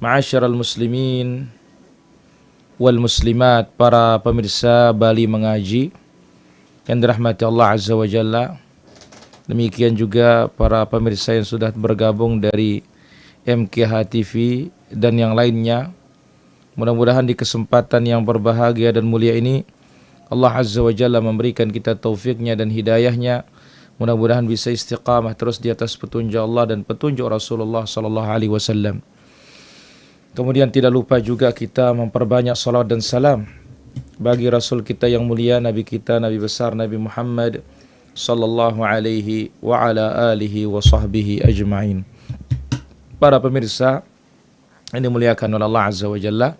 Ma'asyiral muslimin wal muslimat, para pemirsa Bali Mengaji yang dirahmati Allah Azza wa Jalla. Demikian juga para pemirsa yang sudah bergabung dari MKH TV dan yang lainnya. Mudah-mudahan di kesempatan yang berbahagia dan mulia ini Allah Azza wa Jalla memberikan kita taufiknya dan hidayahnya. Mudah-mudahan bisa istiqamah terus di atas petunjuk Allah dan petunjuk Rasulullah sallallahu alaihi wasallam. Kemudian tidak lupa juga kita memperbanyak salawat dan salam bagi Rasul kita yang mulia, Nabi kita, Nabi besar Nabi Muhammad sallallahu alaihi wa ala alihi wa sahbihi ajma'in. Para pemirsa yang dimuliakan oleh Allah Azza wa Jalla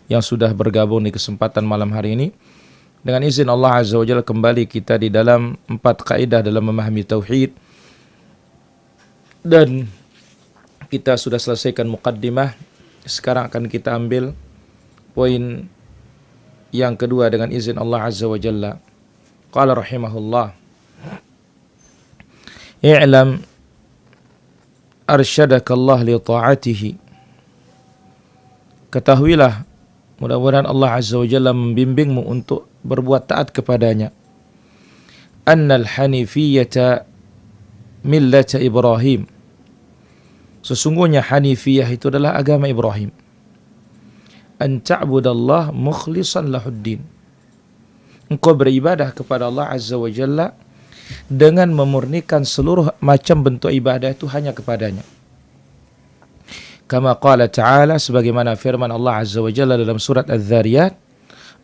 yang sudah bergabung di kesempatan malam hari ini, dengan izin Allah Azza wa Jalla kembali kita di dalam 4 kaidah dalam memahami tauhid, dan kita sudah selesaikan muqaddimah. Sekarang akan kita ambil poin yang kedua dengan izin Allah Azza wa Jalla. Qala rahimahullah, i'lam arsyadaka Allah li ta'atihi. Ketahuilah, mudah-mudahan Allah Azza wa Jalla membimbingmu untuk berbuat taat kepadanya. Annal hanifiyyata millata Ibrahim. Sesungguhnya Hanifiyah itu adalah agama Ibrahim. An ta'budallah mukhlishan lahuddin. Engkau beribadah kepada Allah Azza wa Jalla dengan memurnikan seluruh macam bentuk ibadah itu hanya kepadanya. Kama qala ta'ala, sebagaimana firman Allah Azza wa Jalla dalam surat Az-Zariyat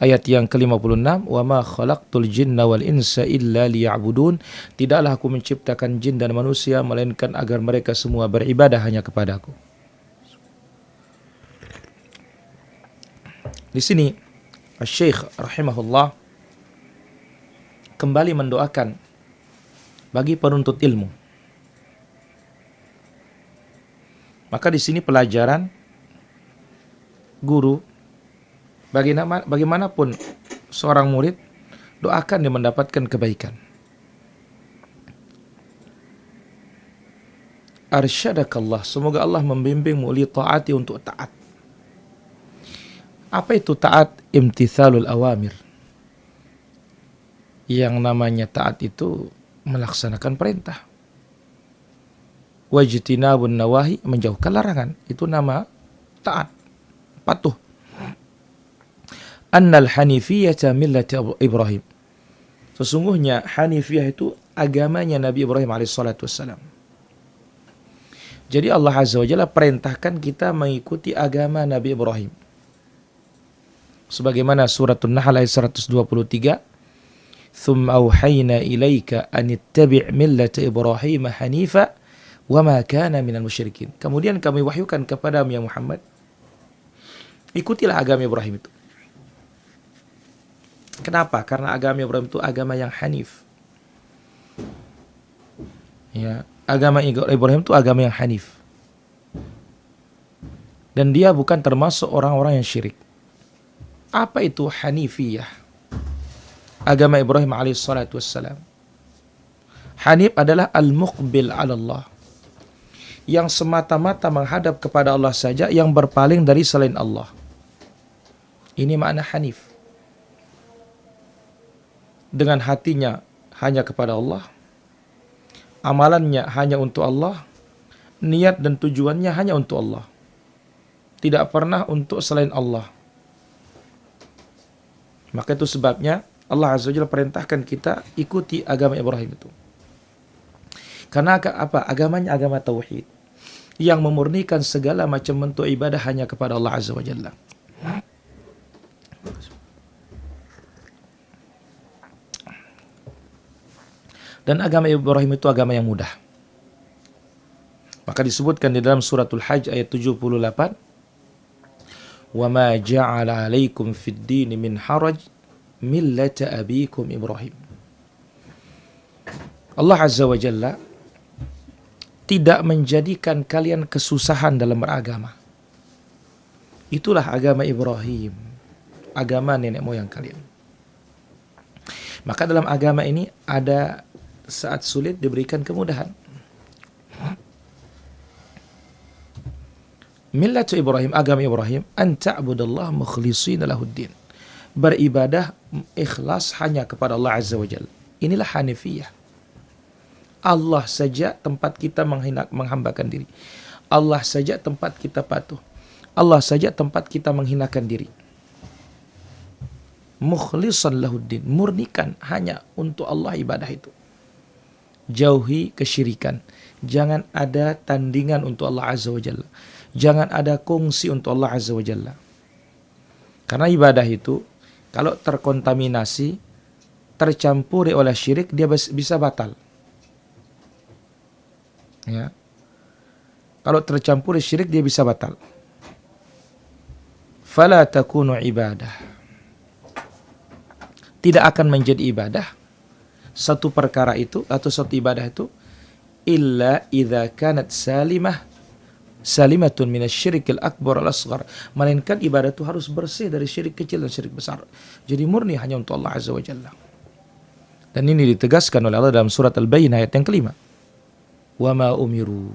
ayat yang ke-56, wa ma khalaqtul jinna wal insa illa liya'budun. Tidaklah aku menciptakan jin dan manusia melainkan agar mereka semua beribadah hanya kepadaku. Di sini Syekh rahimahullah kembali mendoakan bagi penuntut ilmu. Maka di sini pelajaran guru, bagaimanapun seorang murid, doakan dia mendapatkan kebaikan. Arsyadakallah, semoga Allah membimbingmu li taati, untuk taat. Apa itu taat? Imtithalul awamir. Yang namanya taat itu melaksanakan perintah. Wajtinabun nawahi, menjauhkan larangan. Itu nama taat, patuh. Annal hanifiyyata millati Ibrahim. Sesungguhnya Hanifiyah itu agamanya Nabi Ibrahim alaihissalatu wassalam. Jadi Allah Azza wa Jalla perintahkan kita mengikuti agama Nabi Ibrahim. Sebagaimana suratun Nahl ayat 123, "Tsumma auhayna ilaika an ittabi' millata Ibrahim hanifa wa ma kana minal musyrikin." Kemudian kami wahyukan kepadamu ya Muhammad, ikutilah agama Ibrahim itu. Kenapa? Karena agama Ibrahim itu agama yang hanif. Ya, agama Ibrahim itu agama yang hanif. Dan dia bukan termasuk orang-orang yang syirik. Apa itu Hanifiyah? Agama Ibrahim alaihissalatu wassalam. Hanif adalah al-muqbil ala Allah, yang semata-mata menghadap kepada Allah saja, yang berpaling dari selain Allah. Ini makna Hanif. Dengan hatinya hanya kepada Allah, amalannya hanya untuk Allah, niat dan tujuannya hanya untuk Allah, tidak pernah untuk selain Allah. Maka itu sebabnya Allah Azza wa Jalla perintahkan kita ikuti agama Ibrahim itu. Karena apa? Agamanya agama tauhid, yang memurnikan segala macam bentuk ibadah hanya kepada Allah Azza wa Jalla. Dan agama Ibrahim itu agama yang mudah. Maka disebutkan di dalam suratul Hajj ayat 78, "Wa ma ja'ala 'alaikum fid dini min haraj millata abikum Ibrahim." Allah Azza wa Jalla tidak menjadikan kalian kesusahan dalam beragama. Itulah agama Ibrahim, agama nenek moyang kalian. Maka dalam agama ini ada saat sulit diberikan kemudahan. Millatu Ibrahim, agama Ibrahim, an ta'budallaha mukhlishina lahuddin. Beribadah ikhlas hanya kepada Allah Azza wa Jalla. Inilah Hanifiyah. Allah saja tempat kita menghambakan diri. Allah saja tempat kita patuh. Allah saja tempat kita menghinakan diri. Mukhlishan lahuddin, murnikan hanya untuk Allah ibadah itu. Jauhi kesyirikan. Jangan ada tandingan untuk Allah Azza wa Jalla. Jangan ada kongsi untuk Allah Azza wa Jalla. Karena ibadah itu kalau terkontaminasi, tercampuri oleh syirik, dia bisa batal. Ya. Kalau tercampuri syirik, dia bisa batal. Fala takunu ibadah. Tidak akan menjadi ibadah satu perkara itu atau satu ibadah itu illa idza kanat salimatun minasyirikil akbar al asghar, melainkan ibadah itu harus bersih dari syirik kecil dan syirik besar. Jadi murni hanya untuk Allah Azza wa Jalla. Dan ini ditegaskan oleh Allah dalam surat Al-Bayyinah ayat yang kelima. Wa ma umiru.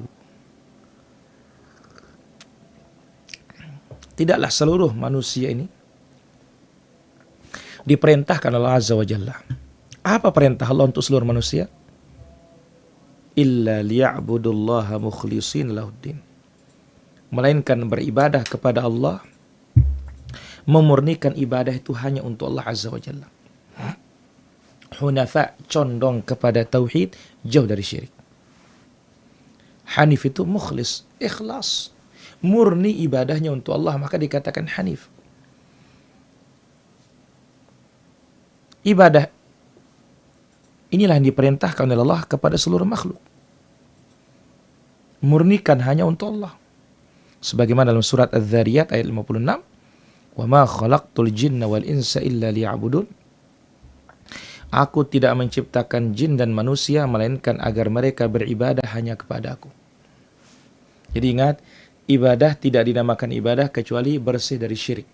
Tidaklah seluruh manusia ini diperintahkan oleh Allah Azza wa Jalla. Apa perintah Allah untuk seluruh manusia? Illa liya'budullaha mukhlishin lahuddin. Melainkan beribadah kepada Allah, memurnikan ibadah itu hanya untuk Allah Azza wa Jalla. Hunafa, condong kepada tauhid, jauh dari syirik. Hanif itu mukhlis, ikhlas, murni ibadahnya untuk Allah, maka dikatakan hanif. Ibadah inilah yang diperintahkan oleh Allah kepada seluruh makhluk. Murnikan hanya untuk Allah. Sebagaimana dalam surat Az-Zariyat ayat 56, "Wa ma khalaqtul jinna wal insa illa liya'budun." Aku tidak menciptakan jin dan manusia melainkan agar mereka beribadah hanya kepada Aku. Jadi ingat, ibadah tidak dinamakan ibadah kecuali bersih dari syirik.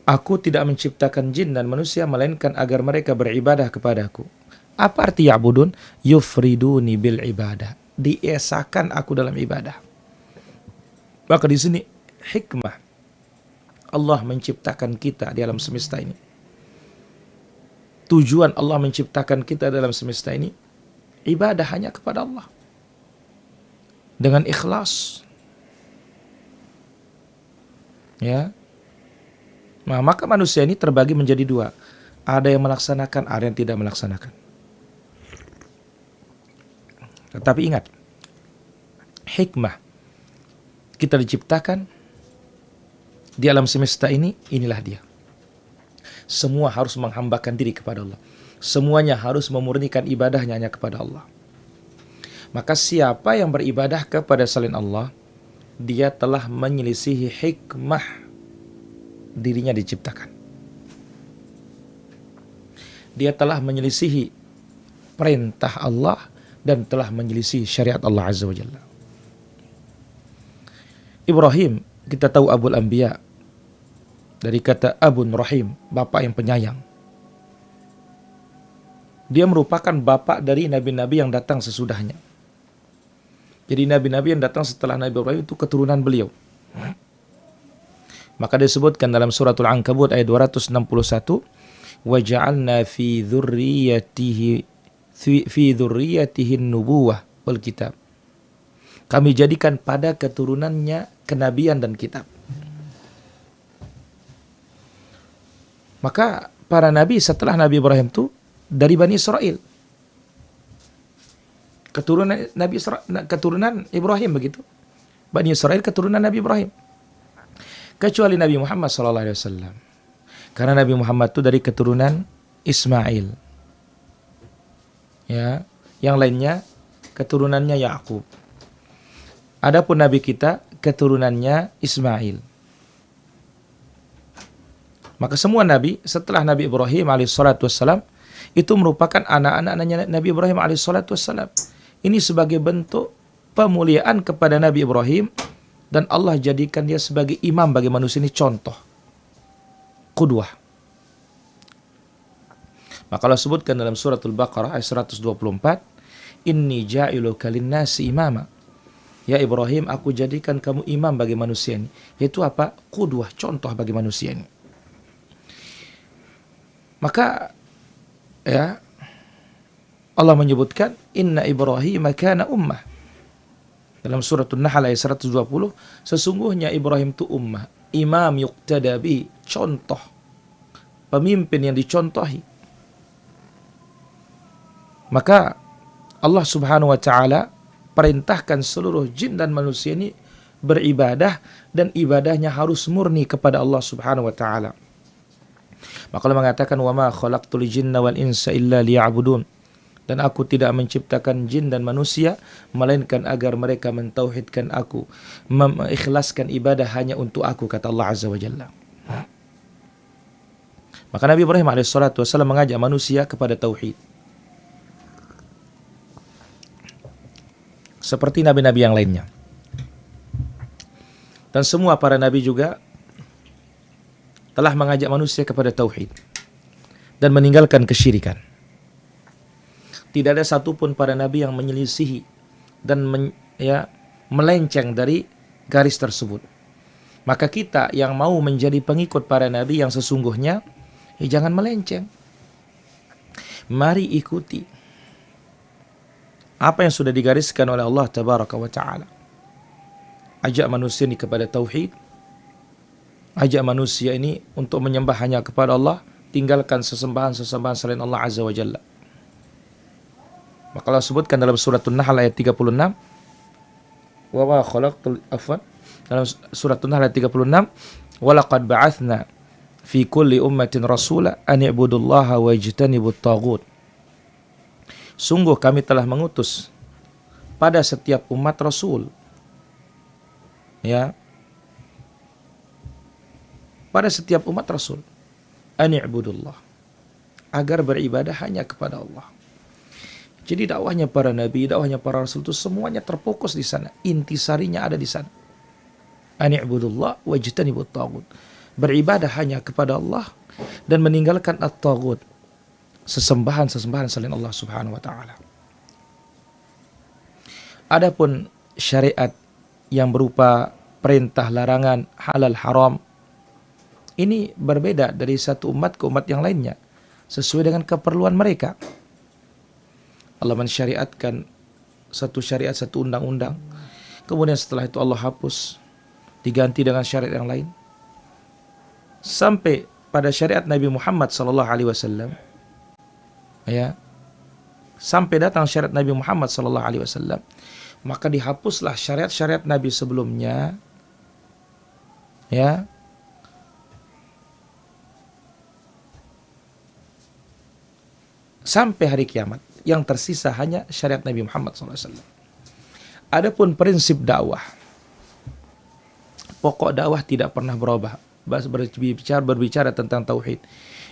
Aku tidak menciptakan jin dan manusia melainkan agar mereka beribadah kepada Aku. Apa arti ya'budun? Yufriduni bil ibadah. Diesakan Aku dalam ibadah. Maka di sini hikmah Allah menciptakan kita di alam semesta ini. Tujuan Allah menciptakan kita dalam semesta ini, ibadah hanya kepada Allah. Dengan ikhlas. Ya. Nah, maka manusia ini terbagi menjadi dua. Ada yang melaksanakan, ada yang tidak melaksanakan. Tetapi ingat, hikmah kita diciptakan di alam semesta ini, inilah dia. Semua harus menghambakan diri kepada Allah. Semuanya harus memurnikan ibadahnya hanya kepada Allah. Maka siapa yang beribadah kepada selain Allah, dia telah menyelisihi hikmah dirinya diciptakan. Dia telah menyelisihi perintah Allah dan telah menyelisihi syariat Allah Azza wa Jalla. Ibrahim, kita tahu Abul Anbiya, dari kata Abun Rahim, bapak yang penyayang. Dia merupakan bapak dari nabi-nabi yang datang sesudahnya. Jadi nabi-nabi yang datang setelah Nabi Ibrahim itu keturunan beliau. Maka disebutkan dalam suratul Ankabut ayat 261, وَجَعَلْنَا فِي ذُرِّيَّتِهِ النُّبُوَّةِ وَالْكِتَابِ. Kami jadikan pada keturunannya kenabian dan kitab. Maka para nabi setelah Nabi Ibrahim itu dari Bani Israel. Keturunan Ibrahim begitu. Bani Israel keturunan Nabi Ibrahim. Kecuali Nabi Muhammad SAW. Karena Nabi Muhammad itu dari keturunan Ismail. Ya, yang lainnya keturunannya Yakub. Adapun Nabi kita keturunannya Ismail. Maka semua Nabi setelah Nabi Ibrahim alaihissalam itu merupakan anak-anaknya Nabi Ibrahim alaihissalam. Ini sebagai bentuk pemuliaan kepada Nabi Ibrahim dan Allah jadikan dia sebagai imam bagi manusia ini, contoh, qudwah. Maka Allah sebutkan dalam suratul Baqarah ayat 124, Inni ja'iluka linnasi imama. Ya Ibrahim, aku jadikan kamu imam bagi manusia ini. Itu apa? Qudwah, contoh bagi manusia ini. Maka ya Allah menyebutkan inna Ibrahim kana ummah. Dalam surat An-Nahl ayat 120, sesungguhnya Ibrahim itu ummah, imam yuqtada bi, contoh, pemimpin yang dicontohi. Maka Allah Subhanahu wa taala perintahkan seluruh jin dan manusia ini beribadah, dan ibadahnya harus murni kepada Allah Subhanahu wa taala. Maka Allah mengatakan wa ma khalaqtul jinna wal insa illa liya'budun. Dan aku tidak menciptakan jin dan manusia melainkan agar mereka mentauhidkan aku, mengikhlaskan ibadah hanya untuk aku, kata Allah Azza wa Jalla. Maka Nabi Ibrahim alaihissalatu wassalam mengajak manusia kepada tauhid. Seperti nabi-nabi yang lainnya. Dan semua para nabi juga telah mengajak manusia kepada tauhid dan meninggalkan kesyirikan. Tidak ada satupun para nabi yang menyelisihi dan melenceng dari garis tersebut. Maka kita yang mau menjadi pengikut para nabi yang sesungguhnya, jangan melenceng. Mari ikuti apa yang sudah digariskan oleh Allah Tabaraka wa Ta'ala. Ajak manusia ini kepada tauhid. Ajak manusia ini untuk menyembah hanya kepada Allah. Tinggalkan sesembahan-sesembahan selain Allah Azza wa Jalla. Maka Allah sebutkan dalam surat An-Nahl ayat 36. Wa ma khalaqtul afwan. Dalam surat An-Nahl ayat 36. Wa laqad ba'athna fi kulli ummatin rasula an i'budullaha wa ijtanibut taghut. Sungguh kami telah mengutus pada setiap umat rasul. Ya. Pada setiap umat rasul. An i'budullah. Agar beribadah hanya kepada Allah. Jadi dakwahnya para nabi, dakwahnya para rasul itu semuanya terfokus di sana. Intisarinya ada di sana. An i'budullah wajtanibut taghut. Beribadah hanya kepada Allah dan meninggalkan at-taghut. Sesembahan-sesembahan selain Allah Subhanahu wa taala. Adapun syariat yang berupa perintah, larangan, halal, haram, ini berbeda dari satu umat ke umat yang lainnya sesuai dengan keperluan mereka. Allah mensyariatkan satu syariat, satu undang-undang. Kemudian setelah itu Allah hapus, diganti dengan syariat yang lain. Sampai pada syariat Nabi Muhammad SAW, ya, sampai datang syariat Nabi Muhammad SAW, maka dihapuslah syariat-syariat Nabi sebelumnya, ya, sampai hari kiamat. Yang tersisa hanya syariat Nabi Muhammad SAW. Adapun prinsip dakwah, pokok dakwah tidak pernah berubah. Berbicara tentang tauhid,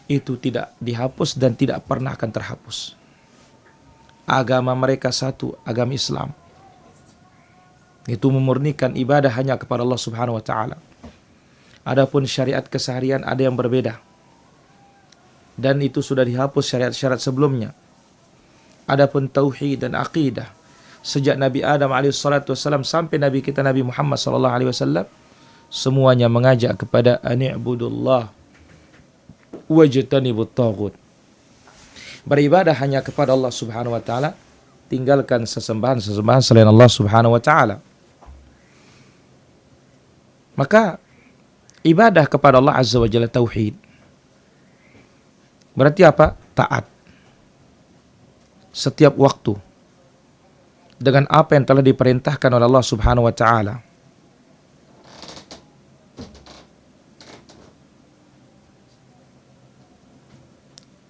itu tidak dihapus dan tidak pernah akan terhapus. Agama mereka satu, agama Islam. Itu memurnikan ibadah hanya kepada Allah Subhanahu wa taala. Adapun syariat keseharian ada yang berbeda. Dan itu sudah dihapus syariat-syariat sebelumnya. Adapun tauhid dan akidah, sejak Nabi Adam alaihissalam sampai Nabi kita Nabi Muhammad sallallahu alaihi wasallam, semuanya mengajak kepada ani'budullah wajtanibut taghut. Beribadah hanya kepada Allah Subhanahu wa taala, tinggalkan sesembahan-sesembahan selain Allah Subhanahu wa taala. Maka ibadah kepada Allah Azza wa Jalla tauhid. Berarti apa? Taat. Setiap waktu dengan apa yang telah diperintahkan oleh Allah Subhanahu wa taala.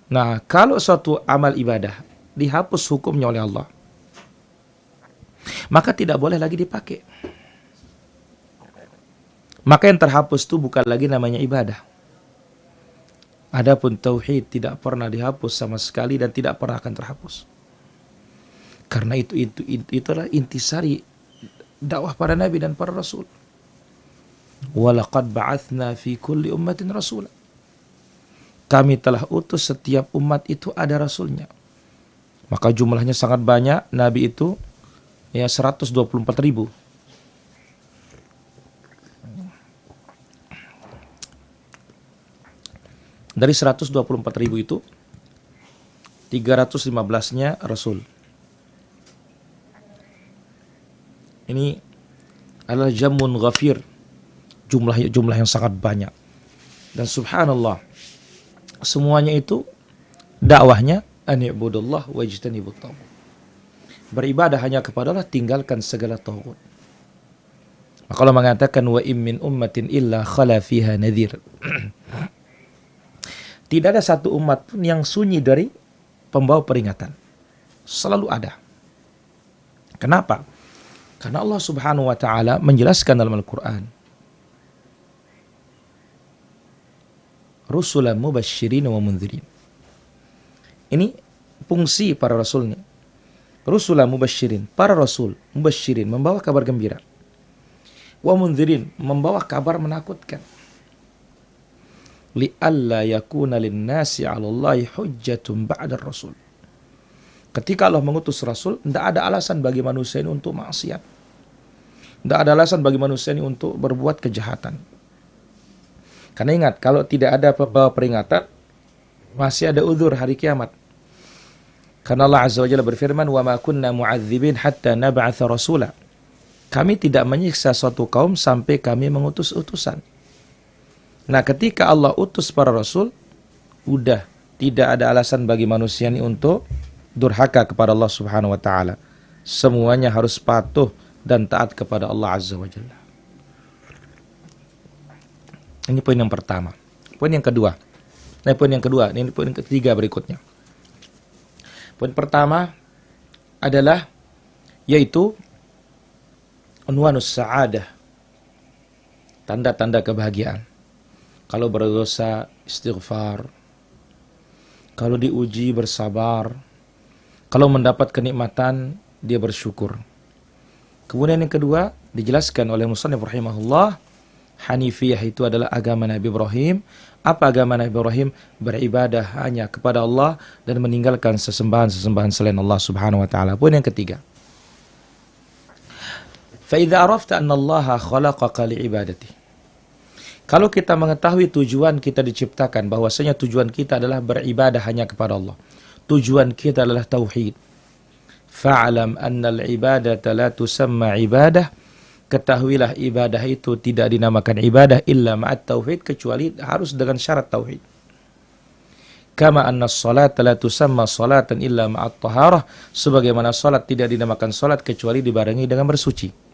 Nah, kalau suatu amal ibadah dihapus hukumnya oleh Allah, maka tidak boleh lagi dipakai. Maka yang terhapus itu bukan lagi namanya ibadah. Adapun tauhid tidak pernah dihapus sama sekali dan tidak pernah akan terhapus. Karena itulah intisari dakwah para nabi dan para rasul. Walaqad ba'athna fi kulli ummatin rasula. Kami telah utus setiap umat itu ada rasulnya. Maka jumlahnya sangat banyak. Nabi itu ya 124.000. Dari 124.000 itu 315-nya Rasul. Ini adalah jamun ghafir, jumlah yang sangat banyak. Dan subhanallah, semuanya itu dakwahnya ani'budullah wajtanibut taghut. Beribadah hanya kepada Allah, tinggalkan segala taghut. Maka Allah mengatakan wa im min ummatin illa khala fiha nadhir. Tidak ada satu umat pun yang sunyi dari pembawa peringatan. Selalu ada. Kenapa? Karena Allah Subhanahu wa taala menjelaskan dalam Al-Qur'an, rusulan mubasysyirin wa mundzirin. Ini fungsi para rasul nih. Rusulan mubasysyirin, para rasul mubasysyirin, membawa kabar gembira. Wa mundzirin, membawa kabar menakutkan. Li'alla yakuna lin-nasi 'alallahi hujjatun ba'da ar-rasul. Ketika Allah mengutus Rasul, tidak ada alasan bagi manusia ini untuk maksiat. Tidak ada alasan bagi manusia ini untuk berbuat kejahatan. Karena ingat, kalau tidak ada pembawa peringatan, masih ada uzur hari kiamat. Karena Allah Azza wa Jalla berfirman, وَمَا كُنَّا مُعَذِّبِينَ حَتَّى نَبْعَثَ رَسُولًا. Kami tidak menyiksa suatu kaum sampai kami mengutus utusan. Nah, ketika Allah utus para Rasul, udah tidak ada alasan bagi manusia ini untuk durhaka kepada Allah Subhanahu wa taala. Semuanya harus patuh dan taat kepada Allah Azza wa Jalla. Ini poin yang pertama. Poin yang kedua. Ini poin yang ketiga berikutnya. Poin pertama adalah yaitu unwanus sa'adah. Tanda-tanda kebahagiaan. Kalau berdosa, istighfar. Kalau diuji, bersabar. Kalau mendapat kenikmatan, dia bersyukur. Kemudian yang kedua, dijelaskan oleh Musannif rahimahullah, Hanifiyah itu adalah agama Nabi Ibrahim. Apa agama Nabi Ibrahim? Beribadah hanya kepada Allah dan meninggalkan sesembahan-sesembahan selain Allah Subhanahu wa taala. Poin yang ketiga. Fa idza arafta anna Allah khalaqaka li'ibadati. Kalau kita mengetahui tujuan kita diciptakan, bahwasanya tujuan kita adalah beribadah hanya kepada Allah. Tujuan kita adalah tauhid. Fa'alam annal ibadata la tusamma ibadah. Ketahuilah ibadah itu tidak dinamakan ibadah illa ma'at tauhid, kecuali harus dengan syarat tauhid. Kama anna salata la tusamma salatan illa ma'at taharah. Sebagaimana salat tidak dinamakan salat kecuali dibarengi dengan bersuci.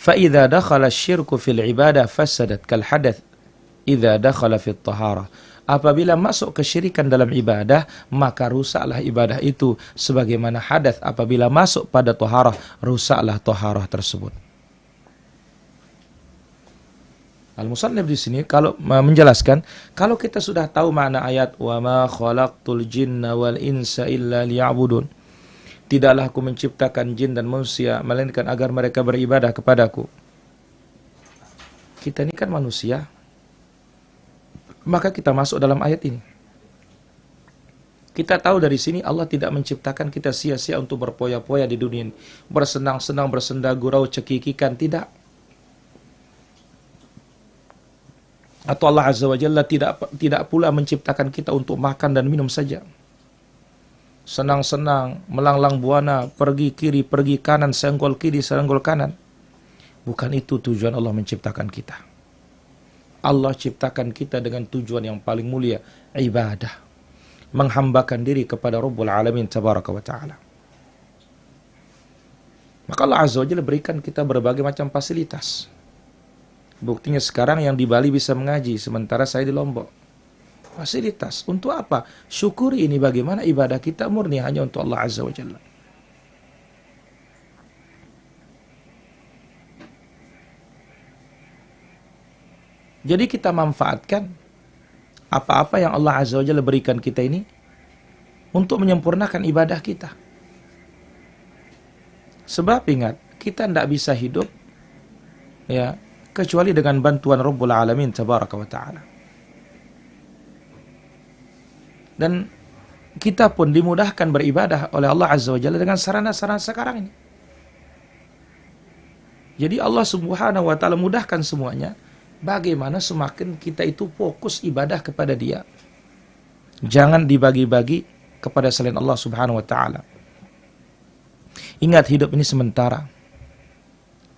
فَإِذَا دَخَلَ الشِّرْكُ فِي الْعِبَادَةِ فَسَدَتْ كَالْحَدَثِ إِذَا دَخَلَ فِي الطَّهَارَةِ. Apabila masuk kesyirikan dalam ibadah, maka rusaklah ibadah itu sebagaimana hadas apabila masuk pada taharah, rusaklah taharah tersebut. Al-Musannif di sini kalau menjelaskan, kalau kita sudah tahu makna ayat wa ma khalaqtul jinna wal insa illa liya'budun. Tidaklah aku menciptakan jin dan manusia melainkan agar mereka beribadah kepadaku. Kita ini kan manusia, maka kita masuk dalam ayat ini. Kita tahu dari sini Allah tidak menciptakan kita sia-sia untuk berpoya-poya di dunia ini, bersenang-senang, bersenda gurau, cekikikan, tidak. Atau Allah Azza wa Jalla tidak pula menciptakan kita untuk makan dan minum saja. Senang-senang, melanglang buana, pergi kiri, pergi kanan, senggol kiri, senggol kanan. Bukan itu tujuan Allah menciptakan kita. Allah ciptakan kita dengan tujuan yang paling mulia, ibadah. Menghambakan diri kepada Rabbul Alamin Tabaraka wa Ta'ala. Maka Allah Azza wa Jalla berikan kita berbagai macam fasilitas. Buktinya sekarang yang di Bali bisa mengaji, sementara saya di Lombok. Fasilitas. Untuk apa? Syukuri ini bagaimana ibadah kita murni hanya untuk Allah Azza wa Jalla. Jadi kita manfaatkan apa-apa yang Allah Azza wa Jalla berikan kita ini untuk menyempurnakan ibadah kita. Sebab ingat, kita tidak bisa hidup ya kecuali dengan bantuan Rabbul Alamin Tabaraka wa Ta'ala. Dan kita pun dimudahkan beribadah oleh Allah Azza wa Jalla dengan sarana-sarana sekarang ini. Jadi Allah Subhanahu wa Ta'ala mudahkan semuanya bagaimana semakin kita itu fokus ibadah kepada Dia. Jangan dibagi-bagi kepada selain Allah Subhanahu wa taala. Ingat, hidup ini sementara.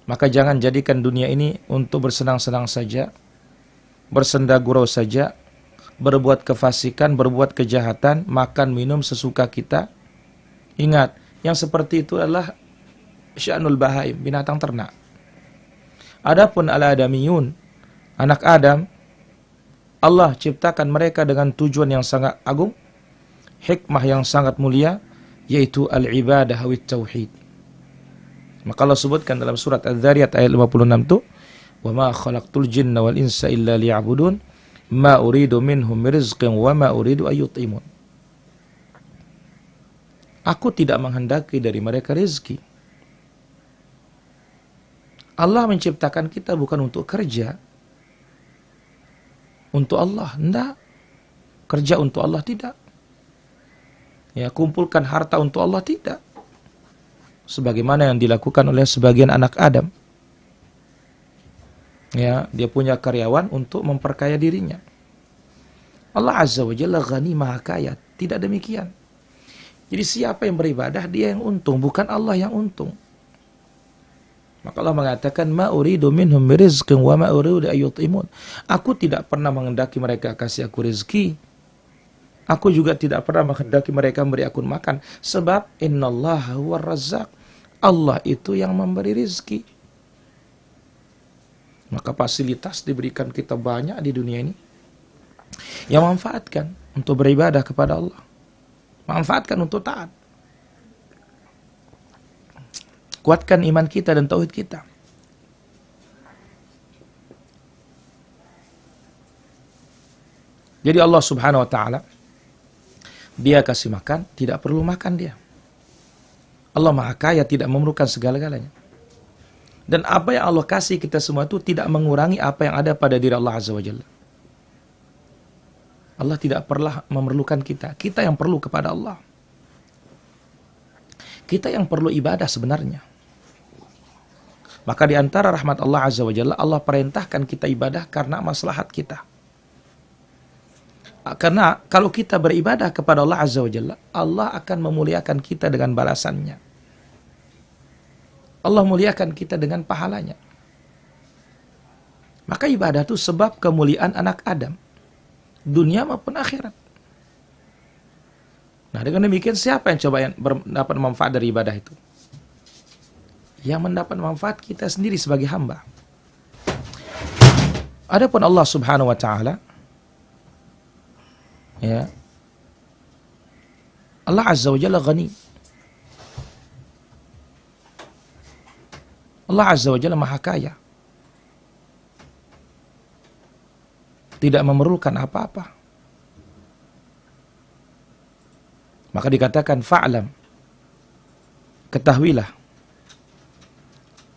Maka jangan jadikan dunia ini untuk bersenang-senang saja, bersenda gurau saja, berbuat kefasikan, berbuat kejahatan, makan minum sesuka kita. Ingat, yang seperti itu adalah sya'nul bahaim, binatang ternak. Adapun al-adamiyun, anak Adam, Allah ciptakan mereka dengan tujuan yang sangat agung, hikmah yang sangat mulia, yaitu al-ibadah wa tauhid. Maka Allah sebutkan dalam surat Az-Zariyat ayat 56 itu, "Wa ma khalaqtul jinna wal insa illa liya'budun, ma uridu minhum rizqan wa ma uridu ay yut'imun." Aku tidak menghendaki dari mereka rezeki. Allah menciptakan kita bukan untuk kerja untuk Allah, enggak. Kerja untuk Allah, tidak. Ya, kumpulkan harta untuk Allah, tidak. Sebagaimana yang dilakukan oleh sebagian anak Adam. Ya, dia punya karyawan untuk memperkaya dirinya. Allah Azza wa Jalla Ghani, Maha Kaya. Tidak demikian. Jadi siapa yang beribadah, dia yang untung, bukan Allah yang untung. Maka Allah mengatakan, "Ma uridu minhum rizqan wa ma uridu ay yut'imun." Aku tidak pernah menghendaki mereka kasih aku rezeki. Aku juga tidak pernah menghendaki mereka memberi aku makan. Sebab innallaha huwar razzaq. Allah itu yang memberi rezeki. Maka fasilitas diberikan kita banyak di dunia ini. Yang manfaatkan untuk beribadah kepada Allah. Manfaatkan untuk taat. Kuatkan iman kita dan tauhid kita. Jadi Allah Subhanahu wa taala, Dia kasih makan, tidak perlu makan dia. Allah Maha Kaya, tidak memerlukan segala-galanya. Dan apa yang Allah kasih kita semua itu tidak mengurangi apa yang ada pada diri Allah Azza wa Jalla. Allah tidak pernah memerlukan kita. Kita yang perlu kepada Allah. Kita yang perlu ibadah sebenarnya. Maka di antara rahmat Allah Azza wa Jalla, Allah perintahkan kita ibadah karena maslahat kita. Karena kalau kita beribadah kepada Allah Azza wa Jalla, Allah akan memuliakan kita dengan balasannya. Allah muliakan kita dengan pahalanya. Maka ibadah itu sebab kemuliaan anak Adam, dunia maupun akhirat. Nah, dengan demikian siapa yang coba mendapat manfaat dari ibadah itu? Yang mendapat manfaat kita sendiri sebagai hamba. Adapun Allah Subhanahu wa taala, ya, Allah Azza wa Jalla Ghani. Allah Azza wa Jalla Maha Kaya. Tidak memerlukan apa-apa. Maka dikatakan fa'lam, ketahuilah,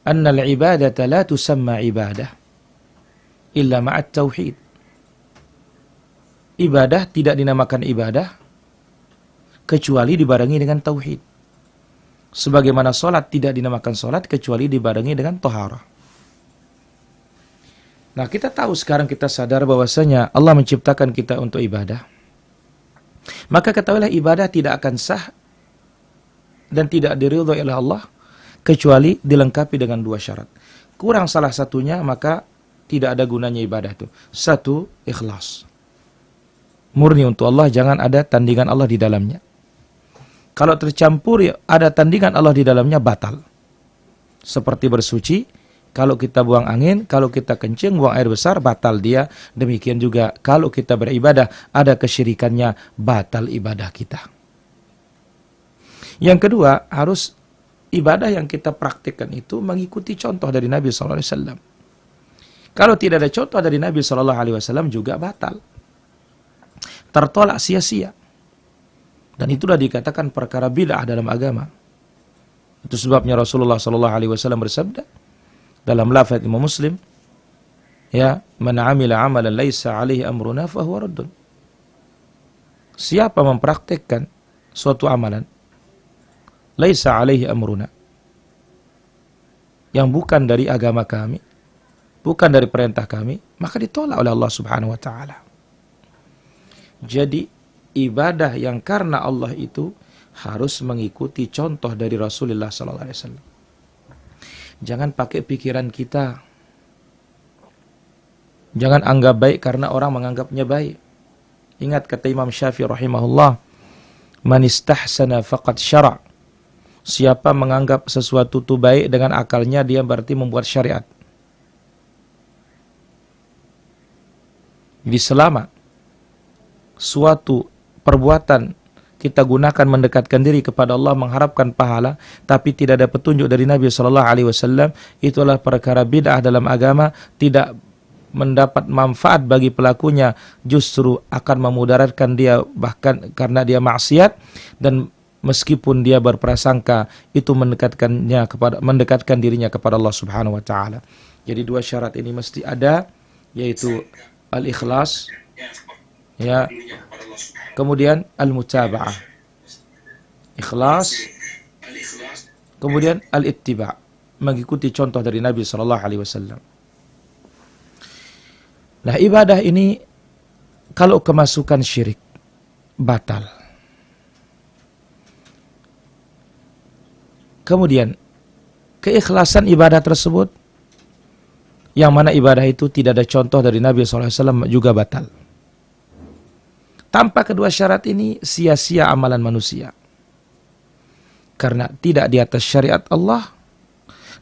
annal ibadata la tusamma ibadah illa ma'at tauhid. Ibadah tidak dinamakan ibadah kecuali dibarengi dengan tauhid. Sebagaimana solat tidak dinamakan solat kecuali dibarengi dengan toharah. Nah, kita tahu sekarang, kita sadar bahwasanya Allah menciptakan kita untuk ibadah. Maka ketahuilah ibadah tidak akan sah dan tidak diridhoi oleh Allah kecuali dilengkapi dengan dua syarat. Kurang salah satunya, maka tidak ada gunanya ibadah itu. Satu, ikhlas. Murni untuk Allah, jangan ada tandingan Allah di dalamnya. Kalau tercampur ada tandingan Allah di dalamnya, batal. Seperti bersuci, kalau kita buang angin, kalau kita kencing, buang air besar, batal dia. Demikian juga kalau kita beribadah, ada kesyirikannya, batal ibadah kita. Yang kedua, harus ibadah yang kita praktikkan itu mengikuti contoh dari Nabi SAW. Kalau tidak ada contoh dari Nabi SAW juga batal. Tertolak sia-sia. Dan itulah dikatakan perkara bid'ah dalam agama. Itu sebabnya Rasulullah SAW bersabda dalam lafaz Imam Muslim, ya, man amila amalan laisa alaihi amruna fahuwa raddun. Siapa mempraktikkan suatu amalan laisa alaihi amruna, yang bukan dari agama kami, bukan dari perintah kami, maka ditolak oleh Allah Subhanahu wa taala. Jadi ibadah yang karena Allah itu harus mengikuti contoh dari Rasulullah sallallahu alaihi wasallam. Jangan pakai pikiran kita. Jangan anggap baik karena orang menganggapnya baik. Ingat kata Imam Syafi'i rahimahullah, "Man istahsana faqad syara'." Siapa menganggap sesuatu itu baik dengan akalnya, dia berarti membuat syariat. Jadi selama suatu perbuatan kita gunakan mendekatkan diri kepada Allah, mengharapkan pahala, tapi tidak ada petunjuk dari Nabi SAW, itulah perkara bid'ah dalam agama, tidak mendapat manfaat bagi pelakunya, justru akan memudaratkan dia, bahkan karena dia maksiat, dan meskipun dia berprasangka itu mendekatkan dirinya kepada Allah Subhanahu wa taala. Jadi dua syarat ini mesti ada, yaitu al-ikhlas, ya, kemudian al-mutaba'ah. Ikhlas, kemudian al-ittiba', mengikuti contoh dari Nabi sallallahu alaihi wasallam. Nah, ibadah ini kalau kemasukan syirik batal. Kemudian keikhlasan ibadah tersebut, yang mana ibadah itu tidak ada contoh dari Nabi SAW, juga batal. Tanpa kedua syarat ini sia-sia amalan manusia, karena tidak di atas syariat Allah,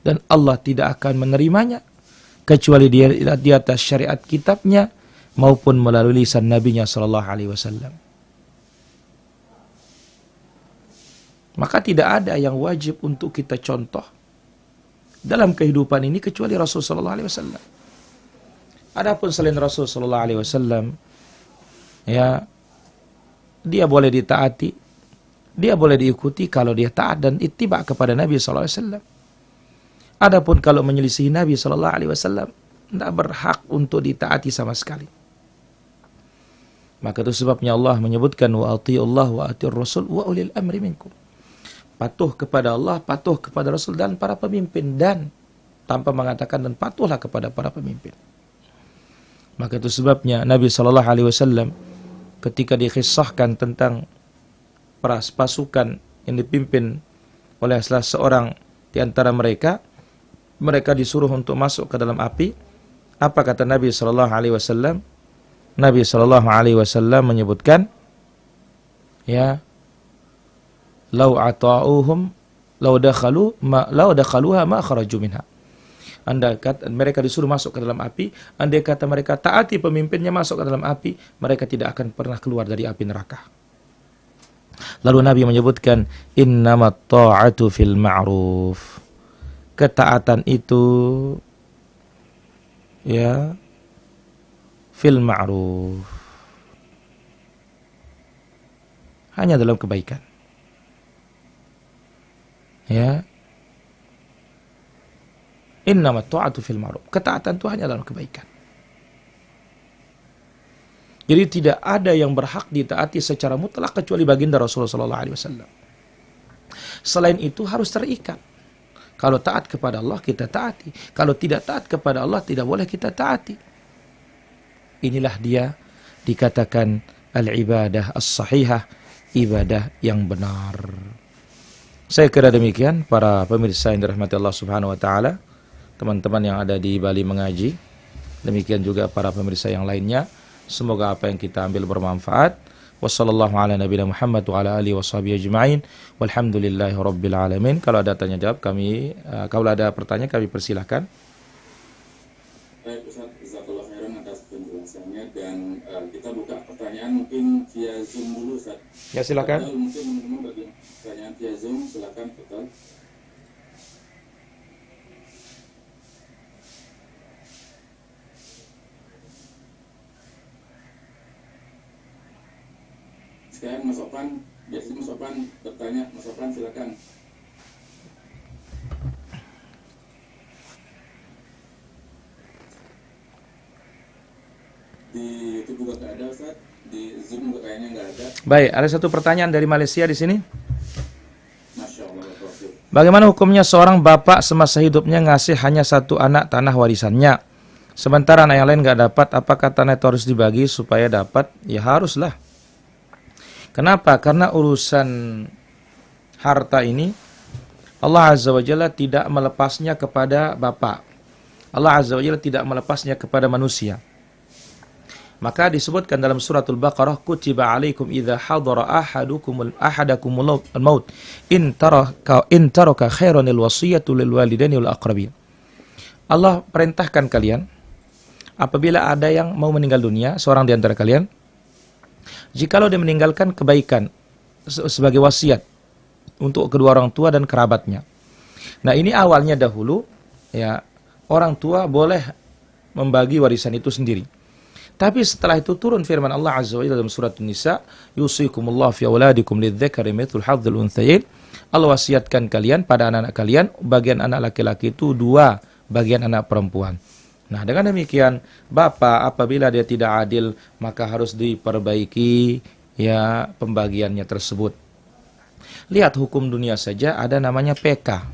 dan Allah tidak akan menerimanya kecuali dia di atas syariat kitabnya maupun melalui lisan nabinya sallallahu alaihi wasallam. Maka tidak ada yang wajib untuk kita contoh dalam kehidupan ini kecuali Rasul sallallahu alaihi wasallam. Adapun selain Rasul sallallahu alaihi wasallam, ya, dia boleh ditaati, dia boleh diikuti kalau dia taat dan ittiba kepada Nabi sallallahu alaihi wasallam. Adapun kalau menyelisihi Nabi sallallahu alaihi wasallam, tidak berhak untuk ditaati sama sekali. Maka itu sebabnya Allah menyebutkan wa atiiullah wa atiir rasul wa ulil amri minkum. Patuh kepada Allah, patuh kepada Rasul dan para pemimpin, dan tanpa mengatakan dan patuhlah kepada para pemimpin. Maka itu sebabnya Nabi sallallahu alaihi wasallam ketika dikisahkan tentang pasukan yang dipimpin oleh salah seorang di antara mereka, mereka disuruh untuk masuk ke dalam api. Apa kata Nabi sallallahu alaihi wasallam? Nabi sallallahu alaihi wasallam menyebutkan, ya, lau ata'uhum lau dakhaluha ma kharaju minha. Andai kata mereka disuruh masuk ke dalam api, andai kata mereka taati pemimpinnya masuk ke dalam api, mereka tidak akan pernah keluar dari api neraka. Lalu Nabi menyebutkan innamat ta'atu fil ma'ruf. Ketaatan itu, ya, fil ma'ruf, hanya dalam kebaikan. Ya, innamat ta'atu fil ma'ruf. Ketaatan itu hanya dalam kebaikan. Jadi tidak ada yang berhak ditaati secara mutlak kecuali baginda Rasulullah sallallahu alaihi wasallam. Selain itu harus terikat. Kalau taat kepada Allah kita taati, kalau tidak taat kepada Allah tidak boleh kita taati. Inilah dia dikatakan al-ibadah as-sahihah, ibadah yang benar. Saya kira demikian para pemirsa yang dirahmati Allah Subhanahu wa taala, teman-teman yang ada di Bali Mengaji, demikian juga para pemirsa yang lainnya. Semoga apa yang kita ambil bermanfaat. Wassallallahu ala nabiyina Muhammad wa ala alihi washabihi ajma'in. Walhamdulillahi rabbil alamin. Kalau ada tanya jawab kalau ada pertanyaan kami persilahkan. Baik Ustaz, jazakallahu khairan atas penjelasannya, dan kita buka pertanyaan mungkin via Zoom dulu Ustaz. Ya, silakan. Mungkin bagi pertanyaan via Zoom silakan Ustaz. Sekarang Mas Opan, biasanya Mas Opan bertanya, Mas Opan silakan. Di YouTube juga nggak ada Ustaz, di Zoom juga kayaknya nggak ada. Baik, ada satu pertanyaan dari Malaysia di sini. Masya Allah. Bagaimana hukumnya seorang bapak semasa hidupnya ngasih hanya satu anak tanah warisannya, Sementara anak yang lain nggak dapat, apakah tanah itu harus dibagi supaya dapat? Ya haruslah. Kenapa? Karena urusan harta ini Allah Azza wa Jalla tidak melepasnya kepada bapak. Allah Azza wa Jalla tidak melepasnya kepada manusia. Maka disebutkan dalam suratul Baqarah, kutiba alaikum idza hadara ahadakumul maut in taraka khairanil wasiyatu lil walidaini wal aqrabin. Allah perintahkan kalian apabila ada yang mau meninggal dunia, seorang di antara kalian, jikalau dia meninggalkan kebaikan sebagai wasiat untuk kedua orang tua dan kerabatnya. Nah, ini awalnya dahulu ya, orang tua boleh membagi warisan itu sendiri. Tapi setelah itu turun firman Allah Azza wa Jalla dalam surat An-Nisa, yusikumullahu fi auladikum lidzakari mithlu hadzil unthayain. Allah wasiatkan kalian pada anak-anak kalian, bagian anak laki-laki itu 2 bagian anak perempuan. Nah, dengan demikian bapak apabila dia tidak adil, maka harus diperbaiki ya pembagiannya tersebut. Lihat hukum dunia saja ada namanya PK.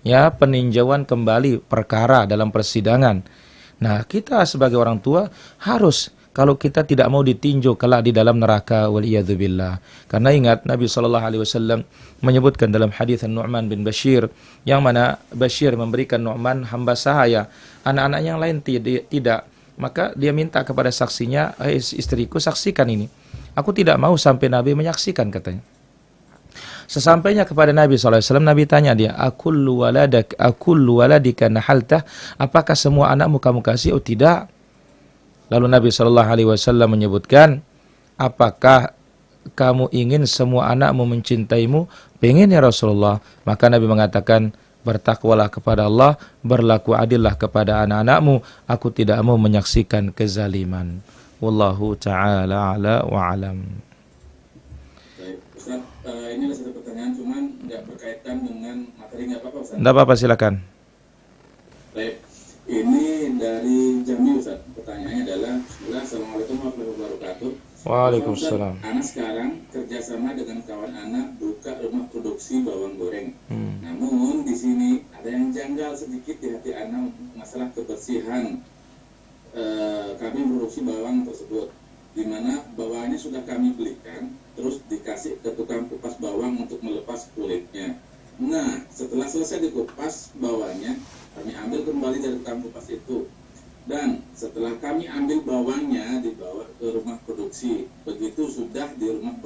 Ya, peninjauan kembali perkara dalam persidangan. Nah, kita sebagai orang tua harus, kalau kita tidak mau ditinjau kelak di dalam neraka, waliyadzubillah. Karena ingat Nabi SAW menyebutkan dalam hadis Nu'man bin Bashir, yang mana Bashir memberikan Nu'man hamba sahaya, anak-anak yang lain tidak. Maka dia minta kepada saksinya, istriku saksikan ini. Aku tidak mau sampai Nabi menyaksikan, katanya. Sesampainya kepada Nabi SAW, Nabi tanya dia, akullu waladika nahaltah, apakah semua anakmu kamu kasih? Oh tidak. Lalu Nabi SAW menyebutkan, apakah kamu ingin semua anakmu mencintaimu? Pengen ya Rasulullah. Maka Nabi mengatakan, bertakwalah kepada Allah, berlaku adillah kepada anak-anakmu, aku tidak mau menyaksikan kezaliman. Wallahu ta'ala ala wa'alam. Ustaz, ini ada satu pertanyaan, cuman nggak berkaitan dengan materi, nggak apa-apa Ustaz? Nggak apa-apa, silakan. Baik, ini dari Jambi Ustaz. Pertanyaannya adalah, Assalamualaikum warahmatullahi wabarakatuh. Waalaikumsalam. Ustaz, anak sekarang kerjasama dengan kawan anak buka rumah produksi bawang goreng. Namun di sini ada yang janggal sedikit di hati anak masalah kebersihan. Kami produksi bawang tersebut, di mana bawangnya sudah kami belikan, terus dikasih ke tukang kupas bawang untuk melepas kulitnya. Nah, setelah selesai dikupas bawangnya, kami ambil kembali dari tukang kupas itu. Dan setelah kami ambil bawangnya, dibawa ke rumah produksi. Begitu sudah di rumah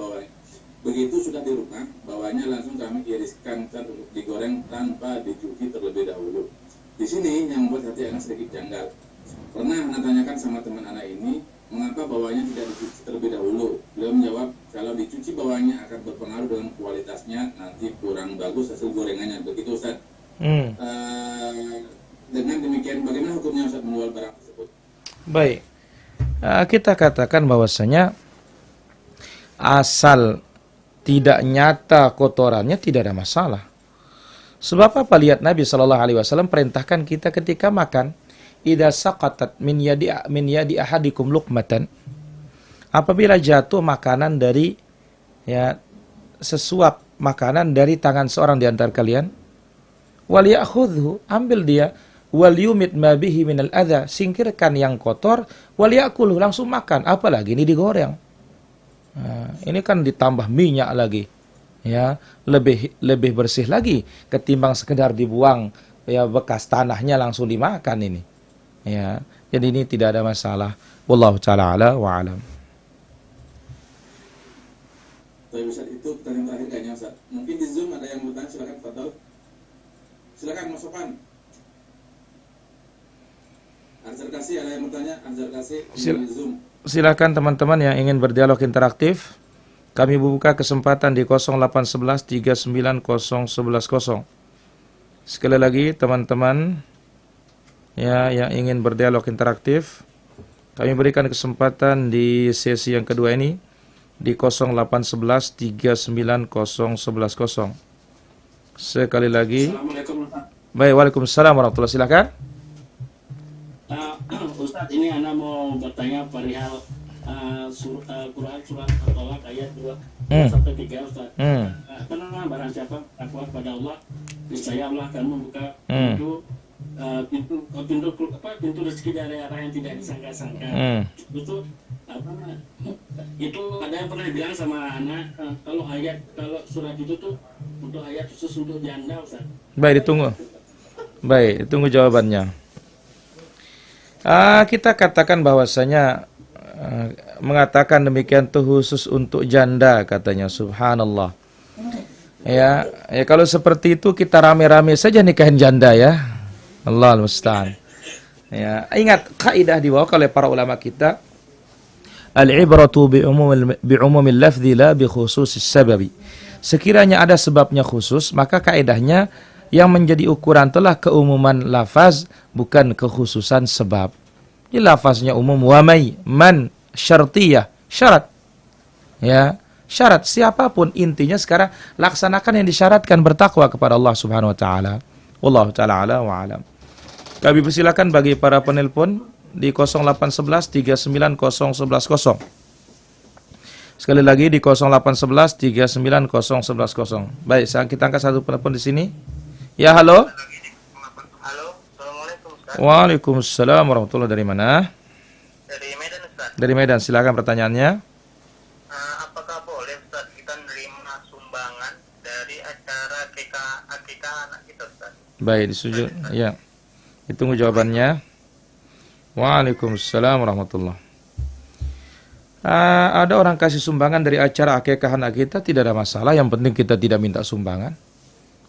bawangnya langsung kami iriskan untuk digoreng tanpa dicuci terlebih dahulu. Di sini yang membuat hati anak sedikit janggal. Pernah anak tanyakan sama teman anak ini, mengapa bawangnya tidak dicuci terlebih dahulu? Beliau menjawab, kalau dicuci bawangnya akan berpengaruh dengan kualitasnya, nanti kurang bagus hasil gorengannya. Begitu Ustaz. Dengan demikian, bagaimana hukumnya Ustaz menjual barang tersebut? Baik, kita katakan bahwasanya asal tidak nyata kotorannya tidak ada masalah. Sebab apa? Lihat Nabi SAW perintahkan kita ketika makan, idza saqatat min yadi ahadikum luqmatan, apabila jatuh makanan dari sesuap makanan dari tangan seorang di antara kalian, wal ya'khudhu, ambil dia, wal yumit ma bihi minal adza, singkirkan yang kotor, wal ya'kulhu, langsung makan, apalagi ini digoreng. Nah, ini kan ditambah minyak lagi. Ya, lebih bersih lagi ketimbang sekedar dibuang ya bekas tanahnya langsung dimakan ini. Ya, jadi ini tidak ada masalah. Wallahu taala ala wa alam. Baik Ustaz, itu pertanyaan terakhir kayaknya Ustaz. Mungkin di Zoom ada yang bertanya, silakan Fadal. Silakan Mas Sofan. Azhar Kasih, ada yang bertanya? Azhar Kasih di Zoom. Silakan teman-teman yang ingin berdialog interaktif. Kami buka kesempatan di 0811 390110. Sekali lagi teman-teman ya yang ingin berdialog interaktif, kami berikan kesempatan di sesi yang kedua ini di 0811 390110. Sekali lagi. Assalamualaikum Ustaz. Baik, waalaikumsalam warahmatullahi wabarakatuh. Ustaz, ini Ana mau bertanya perihal Quran surat At-Tolak ayat 2-3 Ustaz. Barang siapa takwa kepada Allah, niscaya Allah akan membuka pintu pintu rezeki dari arah yang tidak disangka-sangka. Itu apa? Itu ada yang pernah bilang sama anak, kalau surat itu tuh untuk ayat khusus untuk janda, Ustaz. Baik, ditunggu. Baik, ditunggu jawabannya. Kita katakan bahwasanya mengatakan demikian itu khusus untuk janda katanya, subhanallah. Ya, kalau seperti itu kita rame-rame saja nikahin janda ya. Allah musta'an. Ya, ingat kaidah dibawa oleh para ulama kita, al-ibratu bi umumil lafzi la bi khususis sababi. Sekiranya ada sebabnya khusus, maka kaidahnya yang menjadi ukuran telah keumuman lafaz, bukan kekhususan sebab. Ini lafaznya umum, wa may, man, syartiyah, syarat. Ya, syarat siapapun, intinya sekarang laksanakan yang disyaratkan, bertakwa kepada Allah Subhanahu wa taala. Wallahu taala ala wa alam. Kami persilakan bagi para penelpon di 0811 390110. Sekali lagi di 0811 390110. Baik, kita angkat satu penelpon di sini. Ya, halo. Halo, Assalamualaikum Ustaz. Waalaikumsalam warahmatullahi. Dari mana? Dari Medan Ustaz. Dari Medan, silakan pertanyaannya. Apakah boleh Ustaz kita nerima sumbangan dari acara akikah anak kita Ustaz? Baik, disujud. Ya. Ditunggu jawabannya. Waalaikumsalam warahmatullahi. Ada orang kasih sumbangan dari acara akikah anak kita, tidak ada masalah. Yang penting kita tidak minta sumbangan.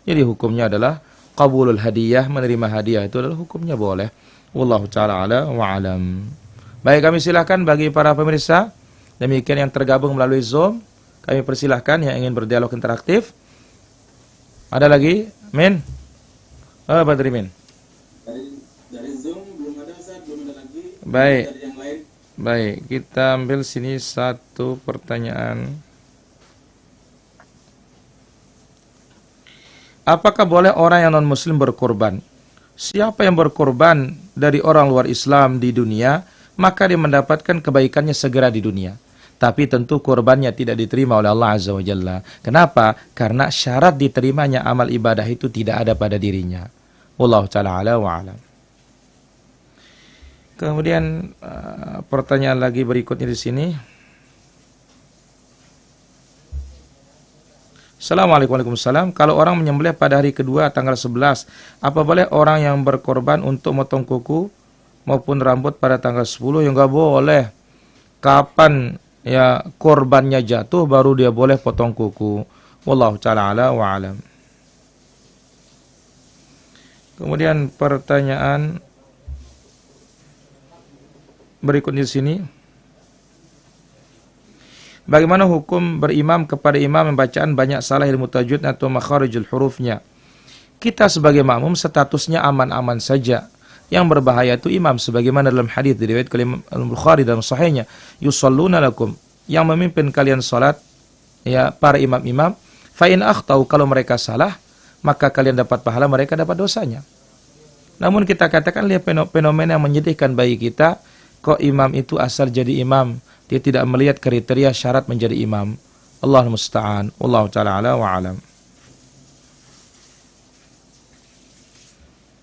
Jadi hukumnya adalah qabulul hadiyah, menerima hadiah itu adalah hukumnya boleh. Wallahu ta'ala ala wa alam. Baik, kami silakan bagi para pemirsa demikian yang tergabung melalui Zoom, kami persilahkan yang ingin berdialog interaktif. Ada lagi? Min? Apa dari Min? Dari Zoom belum ada, Ustaz, belum ada lagi. Baik. Dari yang lain. Baik, kita ambil sini satu pertanyaan. Apakah boleh orang yang non-muslim berkorban? Siapa yang berkorban dari orang luar Islam di dunia, maka dia mendapatkan kebaikannya segera di dunia. Tapi tentu korbannya tidak diterima oleh Allah Azza wa Jalla. Kenapa? Karena syarat diterimanya amal ibadah itu tidak ada pada dirinya. Wallahu ta'ala ala wa alam. Kemudian pertanyaan lagi berikutnya di sini. Assalamualaikum warahmatullahi wabarakatuh. Kalau orang menyembelih pada hari kedua tanggal 11, apa boleh orang yang berkorban untuk motong kuku maupun rambut pada tanggal 10? Ya enggak boleh. Kapan ya korbannya jatuh baru dia boleh potong kuku. Wallahu ta'ala ala wa alam. Kemudian pertanyaan berikutnya di sini. Bagaimana hukum berimam kepada imam yang bacaan banyak salah ilmu tajwid atau makharijul hurufnya? Kita sebagai makmum statusnya aman-aman saja. Yang berbahaya itu imam, sebagaimana dalam hadis diriwayatkan Al-Bukhari dalam sahihnya, yusalluna lakum, yang memimpin kalian salat, ya para imam-imam, fa in akhtau, kalau mereka salah, maka kalian dapat pahala, mereka dapat dosanya. Namun kita katakan lihat fenomena yang menyedihkan bagi kita, kok imam itu asal jadi imam, dia tidak melihat kriteria syarat menjadi imam. Allah musta'an. Wallahu ta'ala ala wa alam.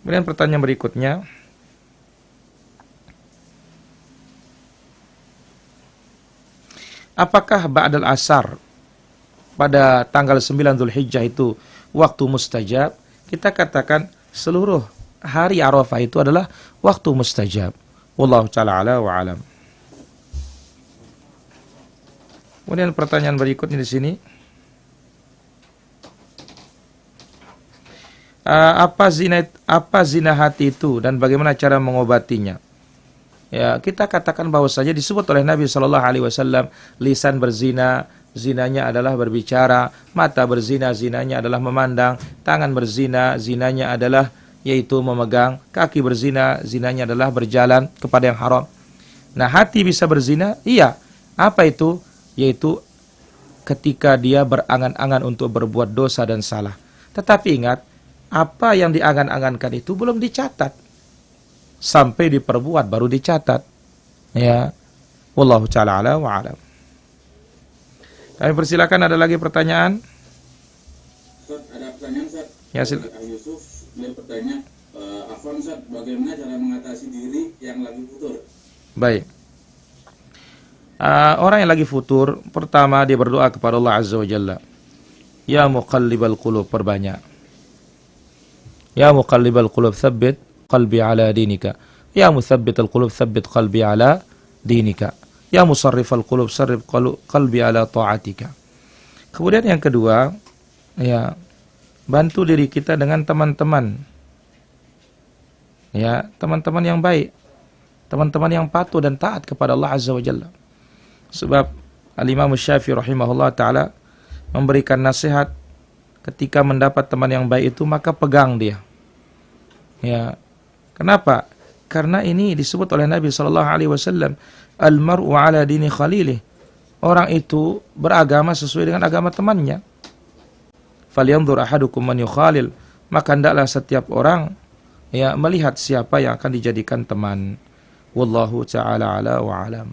Kemudian pertanyaan berikutnya. Apakah ba'dal asar pada tanggal 9 Dzulhijjah itu waktu mustajab? Kita katakan seluruh hari Arafah itu adalah waktu mustajab. Wallahu ta'ala ala wa alam. Kemudian pertanyaan berikutnya di sini. Apa zina hati itu dan bagaimana cara mengobatinya? Ya, kita katakan bahwasanya disebut oleh Nabi sallallahu alaihi wasallam, lisan berzina, zinanya adalah berbicara, mata berzina, zinanya adalah memandang, tangan berzina, zinanya adalah yaitu memegang, kaki berzina, zinanya adalah berjalan kepada yang haram. Nah, hati bisa berzina? Iya. Apa itu? Yaitu ketika dia berangan-angan untuk berbuat dosa dan salah. Tetapi ingat, apa yang diangan-angankan itu belum dicatat. Sampai diperbuat baru dicatat. Ya. Wallahu ta'ala ala wa alam. Kami persilakan, ada lagi pertanyaan? Ustaz, ada pertanyaan, Ustaz. Ya, Yusuf, beliau bertanya, Afwan Ustaz, bagaimana cara mengatasi diri yang lagi futur? Baik. Orang yang lagi futur, pertama dia berdoa kepada Allah Azza wa Jalla. Ya muqallibal qulub, perbanyak. Ya muqallibal qulub, tsabbit qalbi ala dinika. Ya muthabbital qulub, tsabbit qalbi ala dinika. Ya musarrifal qulub, sarrif qalbi ala ta'atika. Kemudian yang kedua, ya, bantu diri kita dengan teman-teman. Ya, teman-teman yang baik. Teman-teman yang patuh dan taat kepada Allah Azza wa Jalla. Sebab Al-Imam Syafi'i rahimahullah ta'ala memberikan nasihat ketika mendapat teman yang baik itu, maka pegang dia. Ya. Kenapa? Karena ini disebut oleh Nabi SAW, al-mar'u ala dini khalilih. Orang itu beragama sesuai dengan agama temannya. Falyanzur ahadukum man yukhalil. Maka hendaklah setiap orang melihat siapa yang akan dijadikan teman. Wallahu ta'ala ala wa alam.